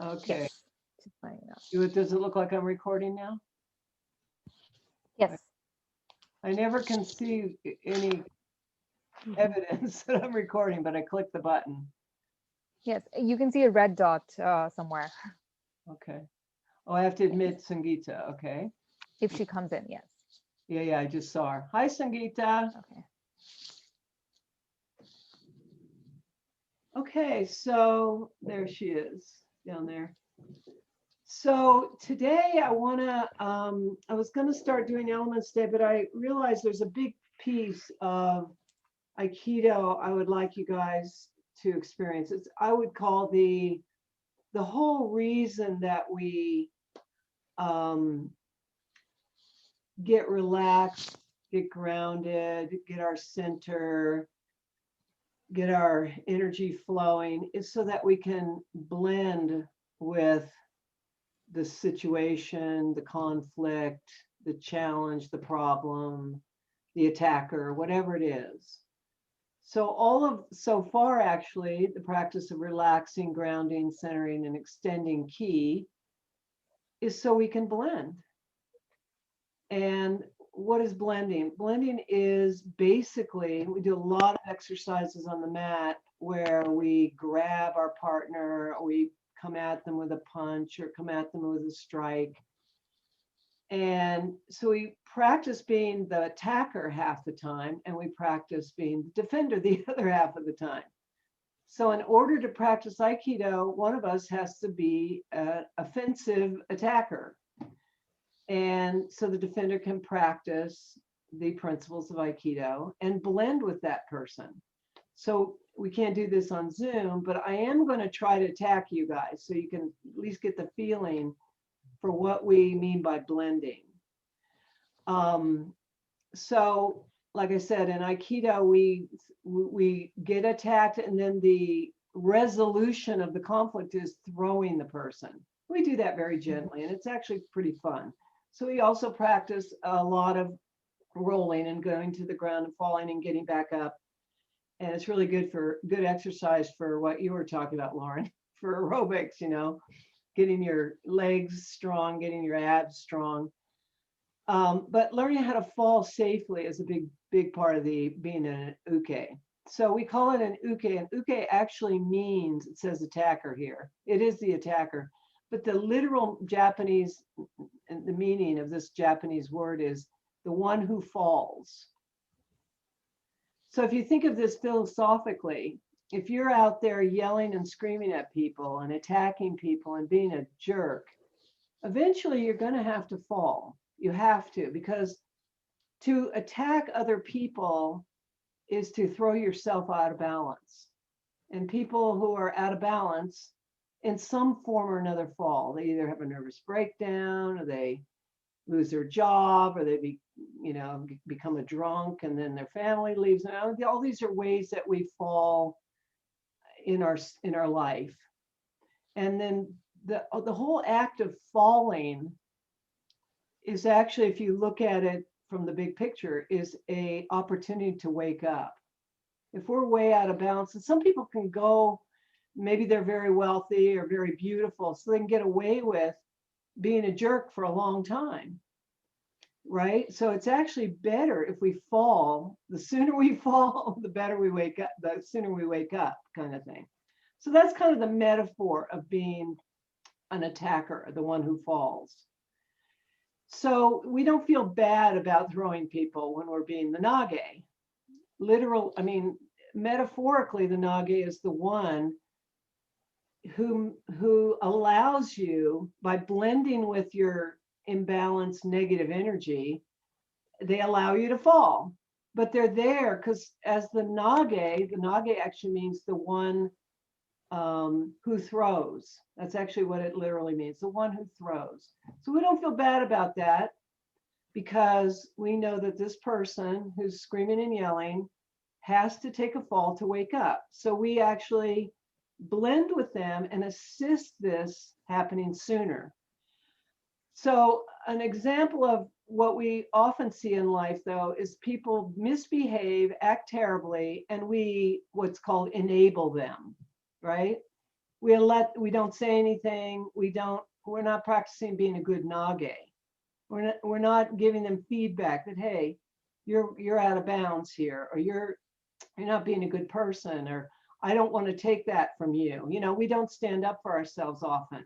Okay. Yes. Just letting you know. Does it look like I'm recording now? Yes. I never can see any Mhm. evidence that I'm recording, but I click the button. Yes. You can see a red dot somewhere. Okay. Oh, I have to Yes. admit Sangeeta. Okay. If she comes in, yes. Yeah, yeah, I just saw her. Hi, Sangeeta. Okay. Okay, so there she is down there. So today I was gonna start doing elements today, but I realized there's a big piece of Aikido I would like you guys to experience. I would call the whole reason that we um, get relaxed, get grounded, get our center, get our energy flowing is so that we can blend with the situation, the conflict, the challenge, the problem, the attacker, whatever it is. So far, actually, the practice of relaxing, grounding, centering, and extending ki is so we can blend. And what is blending? Blending is basically, we do a lot of exercises on the mat where we grab our partner, or we come at them with a punch or come at them with a strike. And so we practice being the attacker half the time, and we practice being the defender the other half of the time. So in order to practice Aikido, one of us has to be an offensive attacker. And so the defender can practice the principles of Aikido and blend with that person. So we can't do this on Zoom, but I am going to try to attack you guys so you can at least get the feeling for what we mean by blending. Um, so, like I said, in Aikido, we get attacked, and then the resolution of the conflict is throwing the person. We do that very gently, and it's actually pretty fun. So we also practice a lot of rolling and going to the ground and falling and getting back up. And it's really good exercise for what you were talking about, Lauren, for aerobics, getting your legs strong, getting your abs strong. But learning how to fall safely is a big part of the being an uke. So we call it an uke, and uke actually means, it says attacker here. It is the attacker. But the literal Japanese, the meaning of this Japanese word is the one who falls. So if you think of this philosophically, if you're out there yelling and screaming at people and attacking people and being a jerk, eventually you're going to have to fall. You have to, because to attack other people is to throw yourself out of balance. And people who are out of balance in some form or another fall. They either have a nervous breakdown, or they lose their job, or they become a drunk, and then their family leaves them out. All these are ways that we fall in our life. And then the whole act of falling is actually, if you look at it from the big picture, is a opportunity to wake up. If we're way out of balance, and some people can go, maybe they're very wealthy or very beautiful, so they can get away with being a jerk for a long time, right? So it's actually better if we fall. The sooner we fall, the better we wake up, the sooner we wake up, kind of thing. So that's kind of the metaphor of being an attacker, the one who falls. So we don't feel bad about throwing people when we're being the Nage. Metaphorically, the Nage is the one who allows you, by blending with your imbalanced negative energy, they allow you to fall. But they're there because as the Nage actually means the one who throws. That's actually what it literally means, the one who throws. So we don't feel bad about that, because we know that this person who's screaming and yelling has to take a fall to wake up. So we actually blend with them and assist this happening sooner. So an example of what we often see in life, though, is people misbehave, act terribly, and we what's called enable them, right? we don't say anything. We're not practicing being a good Nagi. We're not giving them feedback that, hey, you're out of bounds here, or you're not being a good person, or I don't want to take that from you. You know, we don't stand up for ourselves often.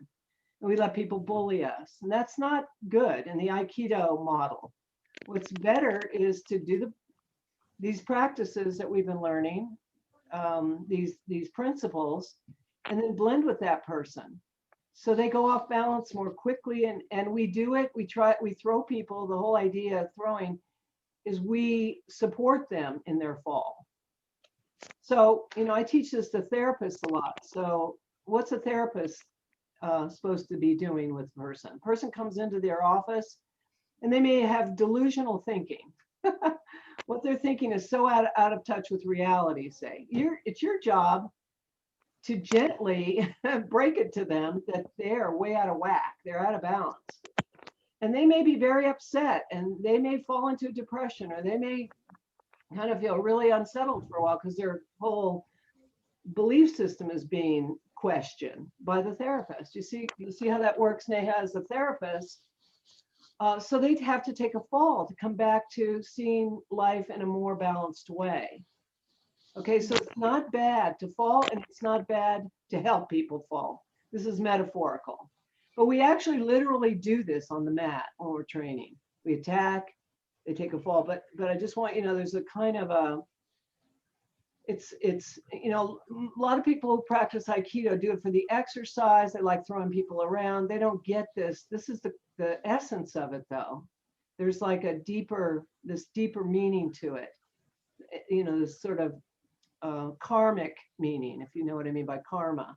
And we let people bully us. And that's not good in the Aikido model. What's better is to do these practices that we've been learning, these principles, and then blend with that person. So they go off balance more quickly, and we do it. We throw people. The whole idea of throwing is we support them in their fall. So, you know, I teach this to therapists a lot. So what's a therapist supposed to be doing with a person? Person comes into their office and they may have delusional thinking. What they're thinking is so out of touch with reality, say. It's your job to gently break it to them that they're way out of whack, they're out of balance. And they may be very upset, and they may fall into depression, or they may kind of feel really unsettled for a while because their whole belief system is being questioned by the therapist. You see how that works, Neha, as a therapist. So they'd have to take a fall to come back to seeing life in a more balanced way. Okay, so it's not bad to fall, and it's not bad to help people fall. This is metaphorical. But we actually literally do this on the mat when we're training. We attack, they take a fall. But I just want you to know there's a kind of a, it's you know, a lot of people who practice Aikido do it for the exercise. They like throwing people around. They don't get this. This is the essence of it, though. There's like this deeper meaning to it. You know, this sort of karmic meaning, if you know what I mean by karma.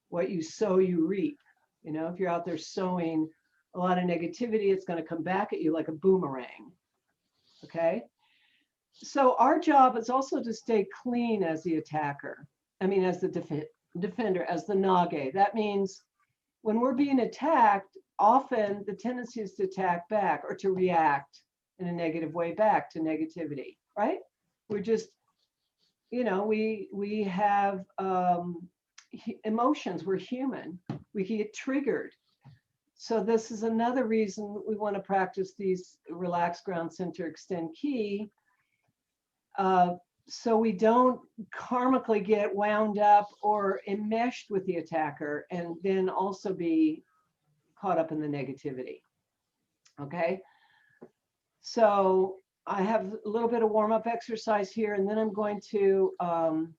What you sow, you reap. You know, if you're out there sowing a lot of negativity, it's going to come back at you like a boomerang. Okay. So our job is also to stay clean as the attacker. I mean, as the defender, as the Nage. That means when we're being attacked, often the tendency is to attack back or to react in a negative way back to negativity, right? We're just, you know, we have emotions. We're human. We can get triggered. So this is another reason we want to practice these relax, ground, center, extend, key. So we don't karmically get wound up or enmeshed with the attacker and then also be caught up in the negativity. Okay. So I have a little bit of warm-up exercise here, and then I'm going to, I'm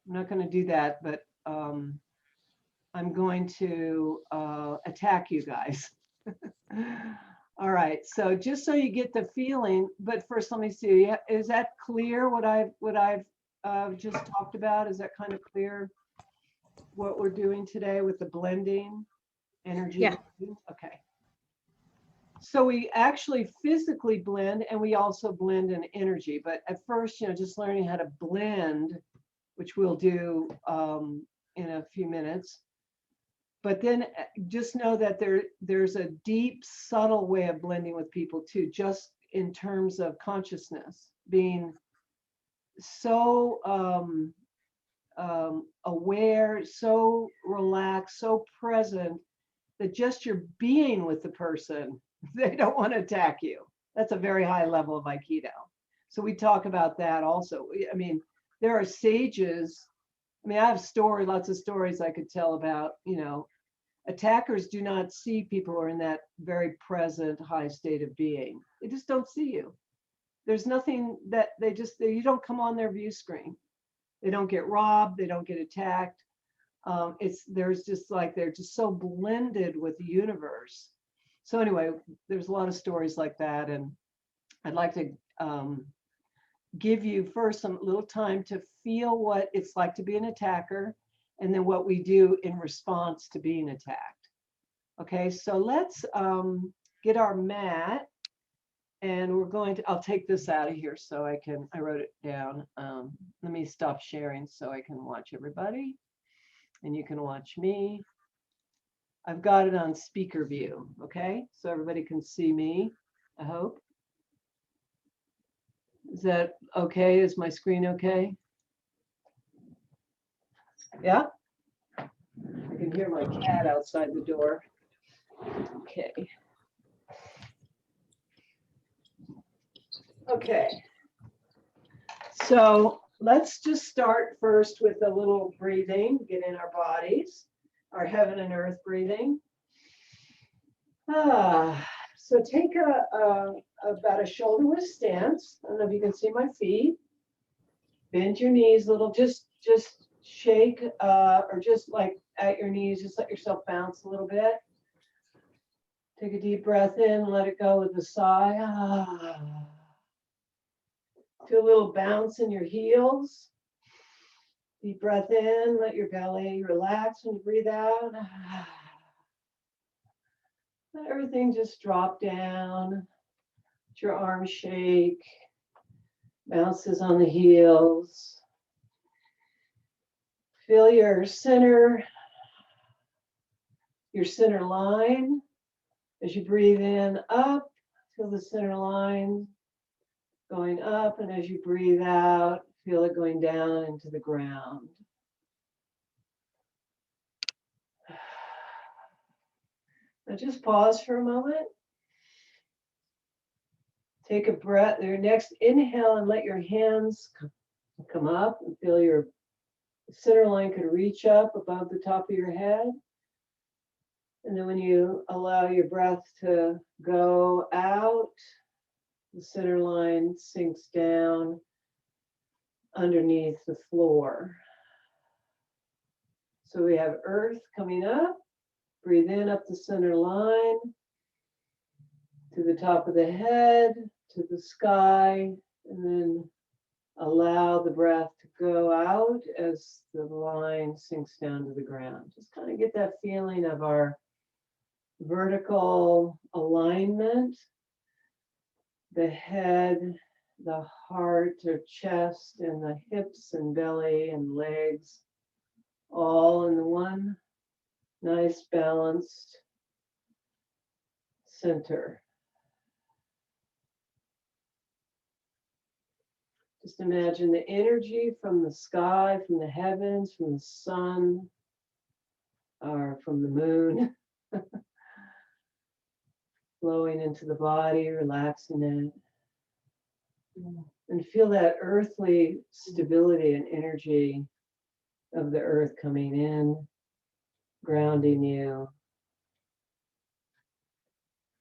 not going to do that, but I'm going to attack you guys. All right, so just so you get the feeling, but first let me see, is that clear what I've just talked about? Is that kind of clear what we're doing today with the blending energy? Yeah. Okay. So we actually physically blend, and we also blend in energy. But at first, you know, just learning how to blend, which we'll do in a few minutes. But then just know that there's a deep, subtle way of blending with people too, just in terms of consciousness, being so aware, so relaxed, so present that just your being with the person, they don't want to attack you. That's a very high level of Aikido. So we talk about that also. I mean, there are sages. I mean, I have lots of stories I could tell about, you know, attackers do not see people who are in that very present high state of being. They just don't see you. There's nothing that you don't come on their view screen. They don't get robbed. They don't get attacked. There's just like, they're just so blended with the universe. So anyway, there's a lot of stories like that. And I'd like to give you first some little time to feel what it's like to be an attacker, and then what we do in response to being attacked. Okay, so let's get our mat, and we're going to, I'll take this out of here so I wrote it down. Let me stop sharing so I can watch everybody, and you can watch me. I've got it on speaker view, okay? So everybody can see me, I hope. Is that okay? Is my screen okay? Yeah? I can hear my cat outside the door. Okay. Okay. So let's just start first with a little breathing, get in our bodies, our heaven and earth breathing. So take about a shoulder width stance. I don't know if you can see my feet. Bend your knees a little, just shake or just like at your knees, just let yourself bounce a little bit. Take a deep breath in, let it go with a sigh. Feel a little bounce in your heels. Deep breath in, let your belly relax when you breathe out. Let everything just drop down. Let your arms shake. Bounces on the heels. Feel your center line. As you breathe in, up, feel the center line going up, and as you breathe out, feel it going down into the ground. Now just pause for a moment. Take a breath, your next inhale, and let your hands come up and feel your center line could reach up above the top of your head. And then when you allow your breath to go out, the center line sinks down underneath the floor. So we have earth coming up. Breathe in up the center line to the top of the head, to the sky, and then allow the breath to go out as the line sinks down to the ground. Just kind of get that feeling of our vertical alignment, the head, the heart or chest, and the hips and belly and legs, all in the one nice balanced center. Just imagine the energy from the sky, from the heavens, from the sun, or from the moon, flowing into the body, relaxing it. And feel that earthly stability and energy of the earth coming in, grounding you.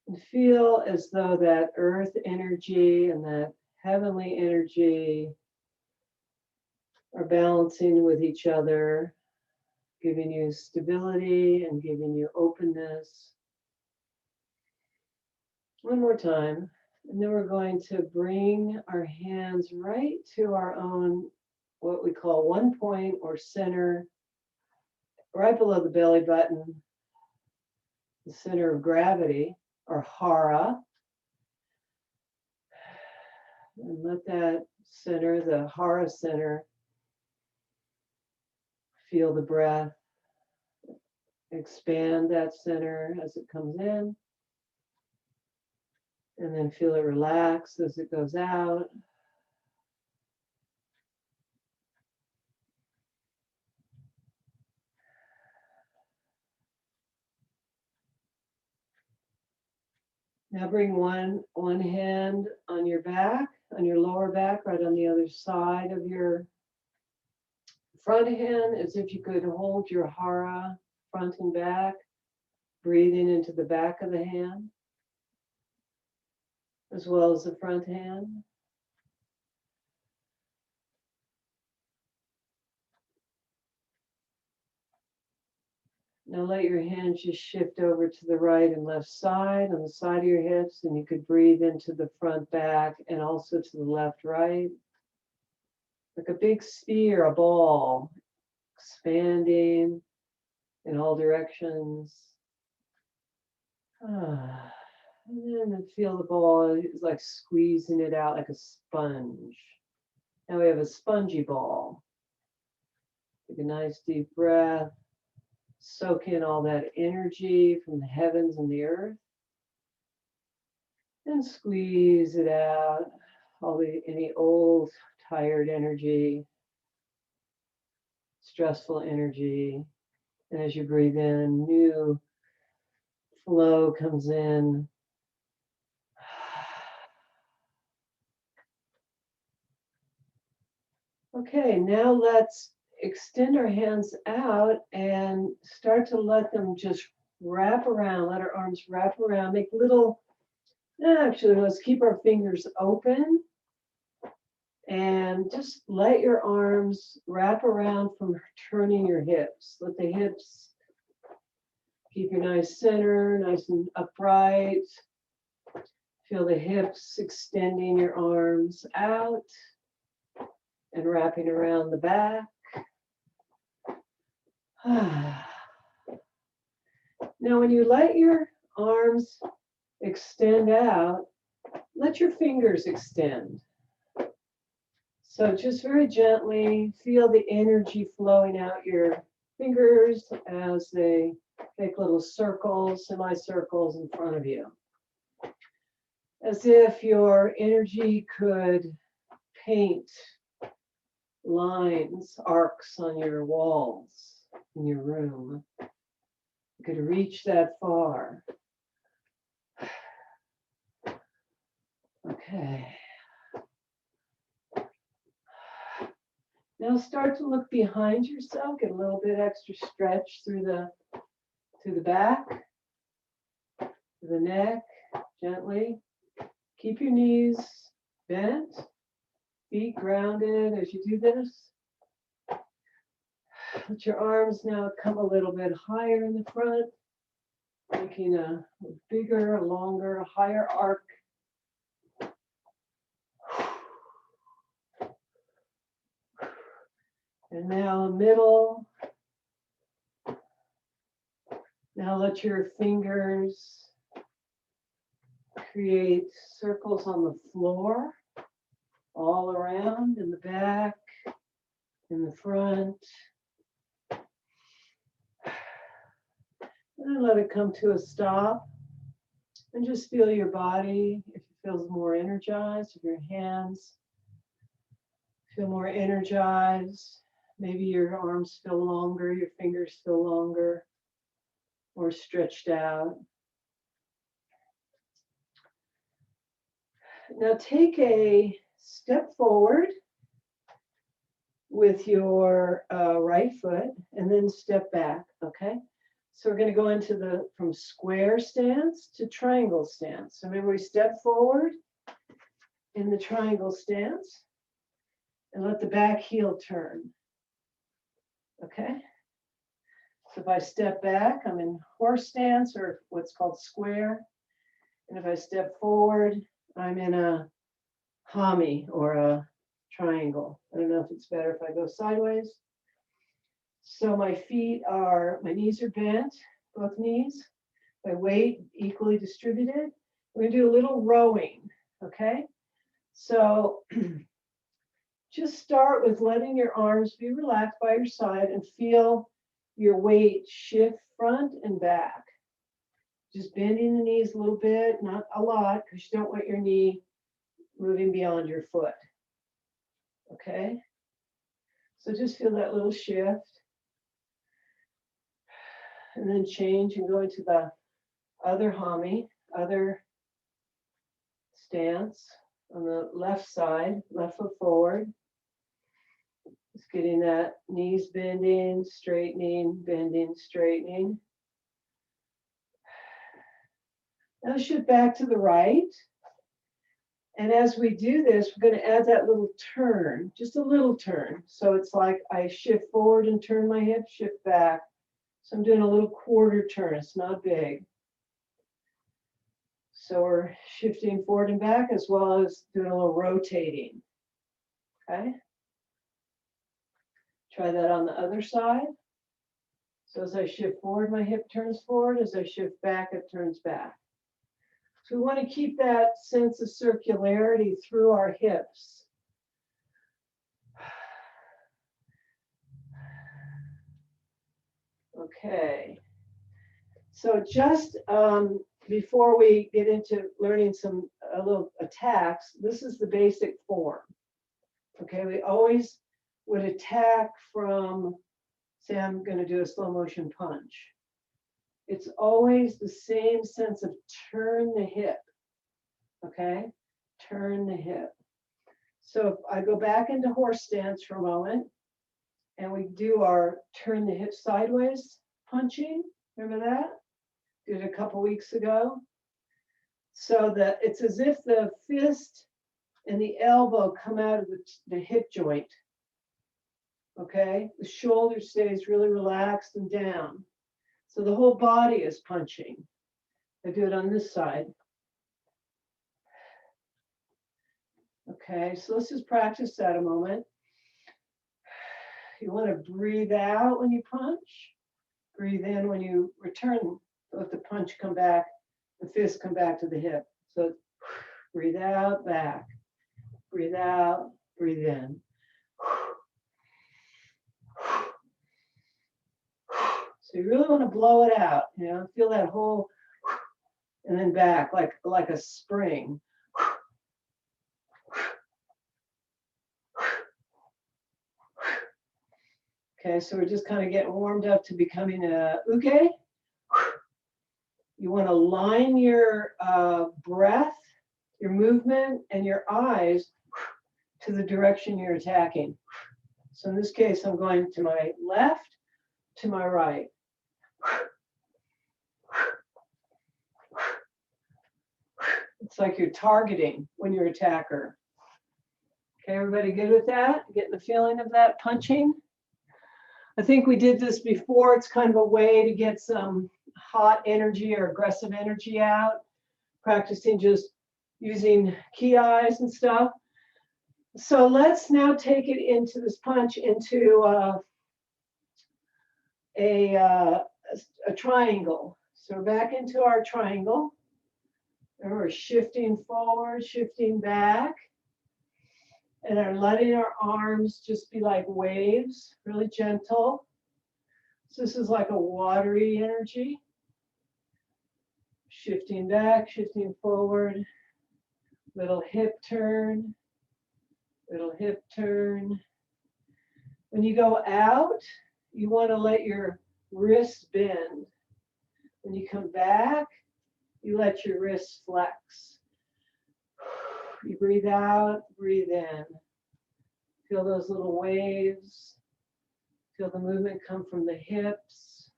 And feel as though that earth energy and that heavenly energy are balancing with each other, giving you stability and giving you openness. One more time. And then we're going to bring our hands right to our own, what we call one point or center, right below the belly button, the center of gravity or hara. And let that center, the hara center, feel the breath. Expand that center as it comes in. And then feel it relax as it goes out. Now bring one hand on your back, on your lower back, right on the other side of your front hand, as if you could hold your hara front and back, breathing into the back of the hand, as well as the front hand. Now let your hands just shift over to the right and left side, on the side of your hips, and you could breathe into the front back and also to the left, right. Like a big sphere, a ball, expanding in all directions. And then feel the ball is like squeezing it out like a sponge. Now we have a spongy ball. Take a nice deep breath. Soak in all that energy from the heavens and the earth. And squeeze it out. Any old, tired energy. stressful energy. And as you breathe in, new flow comes in. Okay, now let's extend our hands out and start to let them just wrap around, let our arms wrap around, make little, actually, let's keep our fingers open and just let your arms wrap around from turning your hips. Let the hips keep your nice center, nice and upright. Feel the hips extending your arms out and wrapping around the back. Now, when you let your arms extend out, let your fingers extend. So just very gently feel the energy flowing out your fingers as they make little circles, semicircles in front of you. As if your energy could paint lines, arcs on your walls in your room. You could reach that far. Okay. Now start to look behind yourself, get a little bit extra stretch through the back, to the neck, gently. Keep your knees bent, feet grounded as you do this. Let your arms now come a little bit higher in the front, making a bigger, longer, higher arc. And now middle. Now let your fingers create circles on the floor, all around, in the back, in the front. And then let it come to a stop. And just feel your body, if it feels more energized, if your hands feel more energized. Maybe your arms feel longer, your fingers feel longer, or stretched out. Now take a step forward with your right foot and then step back, okay? So we're going to go into from square stance to triangle stance. So remember, we step forward in the triangle stance and let the back heel turn, okay? So if I step back, I'm in horse stance, or what's called square. And if I step forward, I'm in a hami, or a triangle. I don't know if it's better if I go sideways. So my knees are bent, both knees. My weight equally distributed. We're gonna do a little rowing, okay? So just start with letting your arms be relaxed by your side and feel your weight shift front and back. Just bending the knees a little bit, not a lot, because you don't want your knee moving beyond your foot. Okay? So just feel that little shift. And then change and go into the other hami, other stance on the left side, left foot forward. Just getting that knees bending, straightening, bending, straightening. Now shift back to the right. And as we do this, we're going to add that little turn, just a little turn. So it's like I shift forward and turn my hip, shift back. So I'm doing a little quarter turn. It's not big. So we're shifting forward and back, as well as doing a little rotating. Okay? Try that on the other side. So as I shift forward, my hip turns forward. As I shift back, it turns back. So we want to keep that sense of circularity through our hips. Okay. So just before we get into learning a little attacks, this is the basic form. Okay, we always would attack from say I'm going to do a slow motion punch. It's always the same sense of turn the hip, okay? Turn the hip. So if I go back into horse stance for a moment, and we do our turn the hip sideways punching, remember that? Did it a couple weeks ago. So that it's as if the fist and the elbow come out of the hip joint, okay? The shoulder stays really relaxed and down. So the whole body is punching. I do it on this side. Okay, so let's just practice that a moment. You want to breathe out when you punch. Breathe in when you return. Let the punch come back, the fist come back to the hip. So breathe out, back. Breathe out, breathe in. So you really want to blow it out, you know, feel that whole, and then back like a spring. Okay, so we're just kind of getting warmed up to becoming a uke. You want to line your breath, your movement, and your eyes to the direction you're attacking. So in this case, I'm going to my left, to my right. It's like you're targeting when you're attacker. Okay, everybody good with that? Getting the feeling of that punching? I think we did this before. It's kind of a way to get some hot energy or aggressive energy out, practicing just using ki and stuff. So let's now take it into this punch into a triangle. So we're back into our triangle. And we're shifting forward, shifting back, and are letting our arms just be like waves, really gentle. So this is like a watery energy. Shifting back, shifting forward, little hip turn, little hip turn. When you go out, you want to let your wrists bend. When you come back, you let your wrists flex. You breathe out, breathe in. Feel those little waves. Feel the movement come from the hips.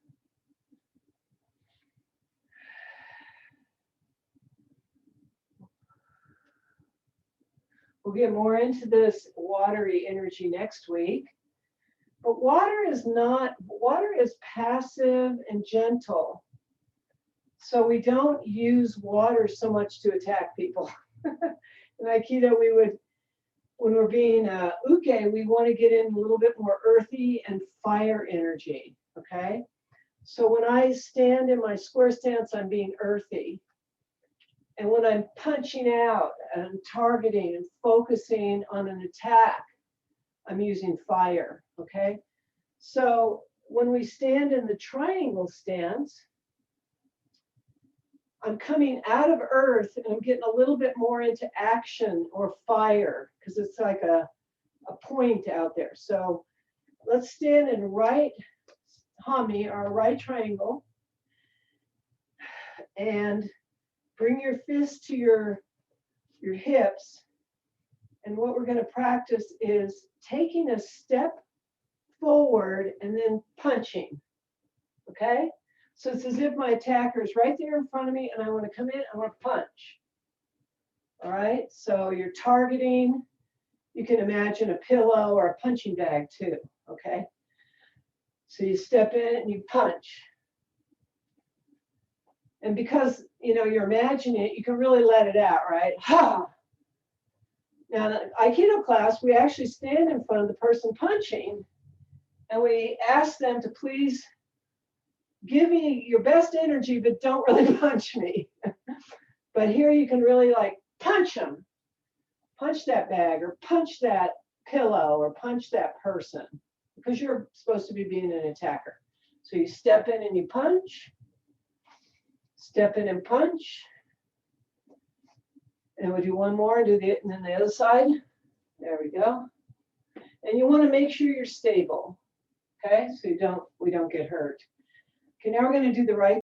We'll get more into this watery energy next week. But water is passive and gentle. So we don't use water so much to attack people. In Aikido, when we're being uke, we want to get in a little bit more earthy and fire energy, okay? So when I stand in my square stance, I'm being earthy. And when I'm punching out and targeting and focusing on an attack, I'm using fire, okay? So when we stand in the triangle stance, I'm coming out of earth and I'm getting a little bit more into action or fire because it's like a point out there. So let's stand in right hami, our right triangle, and bring your fist to your hips. And what we're going to practice is taking a step forward and then punching, okay? So it's as if my attacker is right there in front of me and I want to come in, I want to punch. All right, so you're targeting. You can imagine a pillow or a punching bag too, okay? So you step in and you punch. And because, you know, you're imagining it, you can really let it out, right? Ha! Now, in the Aikido class, we actually stand in front of the person punching and we ask them to please give me your best energy, but don't really punch me. But here you can really like punch them. Punch that bag or punch that pillow or punch that person because you're supposed to be being an attacker. So you step in and you punch, step in and punch. And we'll do one more and and then the other side. There we go. And you want to make sure you're stable. Okay, so we don't get hurt. Okay, now we're going to do the right